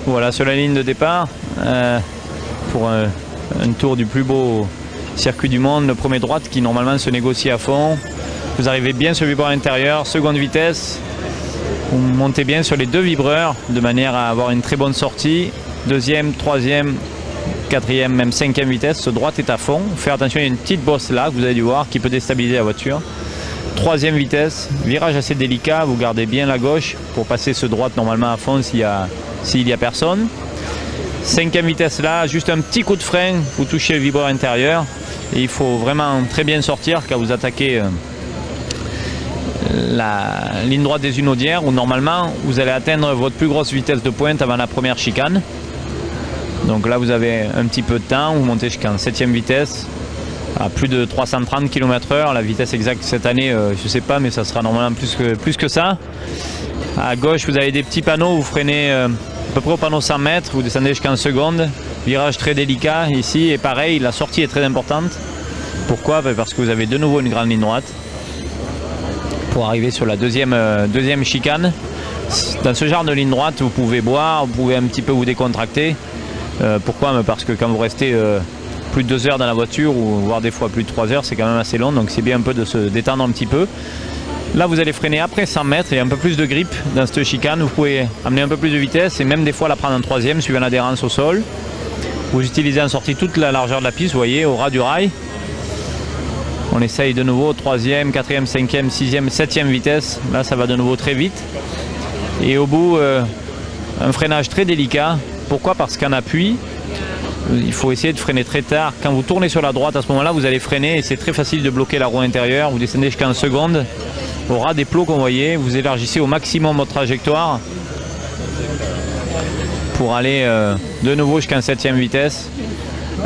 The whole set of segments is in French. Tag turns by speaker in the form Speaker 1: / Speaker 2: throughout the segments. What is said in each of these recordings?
Speaker 1: Voilà, sur la ligne de départ, pour un tour du plus beau circuit du monde, le premier droite qui normalement se négocie à fond. Vous arrivez bien sur le vibreur intérieur, seconde vitesse. Vous montez bien sur les deux vibreurs de manière à avoir une très bonne sortie. Deuxième, troisième, quatrième, même cinquième vitesse. Ce droite est à fond. Faites attention, il y a une petite bosse là que vous allez dû voir qui peut déstabiliser la voiture. Troisième vitesse, virage assez délicat. Vous gardez bien la gauche pour passer ce droite normalement à fond s'il y a personne. Cinquième vitesse là, juste un petit coup de frein, vous touchez le vibreur intérieur. Et il faut vraiment très bien sortir quand vous attaquez la ligne droite des Hunaudières où normalement vous allez atteindre votre plus grosse vitesse de pointe avant la première chicane. Donc là vous avez un petit peu de temps, vous montez jusqu'en 7e vitesse à plus de 330 km/h. La vitesse exacte cette année je ne sais pas, mais ça sera normalement plus que ça. À gauche vous avez des petits panneaux, vous freinez à peu près au panneau 100 mètres, vous descendez jusqu'en seconde. Virage très délicat ici et pareil, la sortie est très importante. Pourquoi? Parce que vous avez de nouveau une grande ligne droite pour arriver sur la deuxième chicane. Dans ce genre de ligne droite, vous pouvez boire, vous pouvez un petit peu vous décontracter. Pourquoi? Parce que quand vous restez plus de 2 heures dans la voiture, ou voire des fois plus de 3 heures, c'est quand même assez long, donc c'est bien un peu de se détendre un petit peu. Là vous allez freiner après 100 mètres, il y a un peu plus de grip dans cette chicane, vous pouvez amener un peu plus de vitesse et même des fois la prendre en troisième suivant l'adhérence au sol. Vous utilisez en sortie toute la largeur de la piste, vous voyez, au ras du rail. On essaye de nouveau, 3e, 4e, 5e, 6e, 7e vitesse. Là, ça va de nouveau très vite. Et au bout, un freinage très délicat. Pourquoi? Parce qu'en appui, il faut essayer de freiner très tard. Quand vous tournez sur la droite, à ce moment-là, vous allez freiner et c'est très facile de bloquer la roue intérieure. Vous descendez jusqu'en seconde. Au ras des plots qu'on voyait, vous élargissez au maximum votre trajectoire pour aller de nouveau jusqu'en 7e vitesse.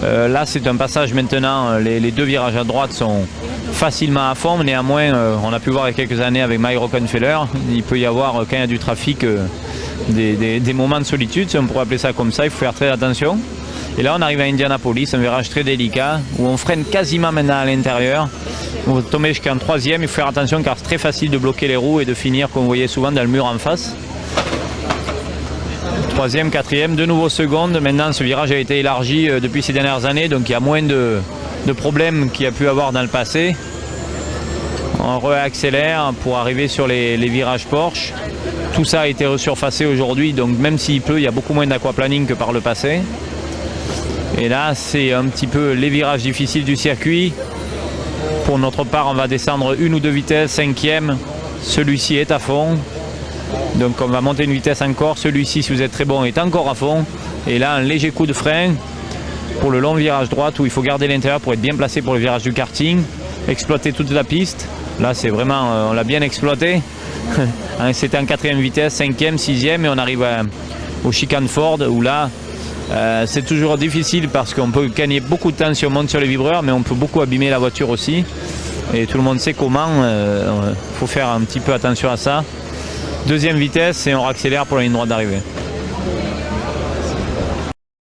Speaker 1: Là c'est un passage maintenant, les deux virages à droite sont facilement à fond, mais néanmoins on a pu voir il y a quelques années avec Mike Rockenfeller, il peut y avoir quand il y a du trafic des moments de solitude, si on pourrait appeler ça comme ça, il faut faire très attention. Et là on arrive à Indianapolis, un virage très délicat où on freine quasiment maintenant à l'intérieur. Vous tombez jusqu'en 3e, il faut faire attention car c'est très facile de bloquer les roues et de finir comme vous voyez souvent dans le mur en face. 3e, 4e, de nouveau seconde. Maintenant ce virage a été élargi depuis ces dernières années, donc il y a moins de problèmes qu'il y a pu avoir dans le passé. On réaccélère pour arriver sur les virages Porsche. Tout ça a été resurfacé aujourd'hui, donc même s'il pleut, il y a beaucoup moins d'aquaplaning que par le passé. Et là c'est un petit peu les virages difficiles du circuit. Pour notre part on va descendre une ou deux vitesses, 5e, celui-ci est à fond. Donc on va monter une vitesse encore, celui-ci si vous êtes très bon est encore à fond. Et là un léger coup de frein pour le long virage droite où il faut garder l'intérieur pour être bien placé pour le virage du karting. Exploiter toute la piste, là c'est vraiment, on l'a bien exploité. C'était en 4e vitesse, 5e, 6e et on arrive au chicane Ford où là c'est toujours difficile parce qu'on peut gagner beaucoup de temps si on monte sur les vibreurs, mais on peut beaucoup abîmer la voiture aussi. Et tout le monde sait comment, faut faire un petit peu attention à ça. 2e vitesse et on accélère pour la ligne droite d'arrivée.